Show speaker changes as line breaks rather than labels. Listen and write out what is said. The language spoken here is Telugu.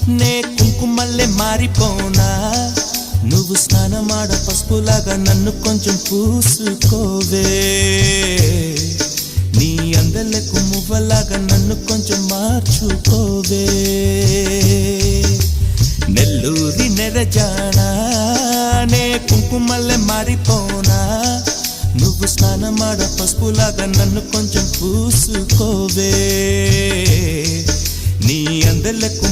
నే కుంకుమల్లే మారిపోనా నువ్వు స్నానమాడ పసుపులాగా నన్ను కొంచెం పూసుకోవే నీ అందలకు మువ్వలాగా నన్ను కొంచెం మార్చుకోవే నెల్లూరి నెరజానా నే కుంకుమల్లే మారిపోనా నువ్వు స్నానమాడ పసుపులాగా నన్ను కొంచెం పూసుకోవే నీ అందలకు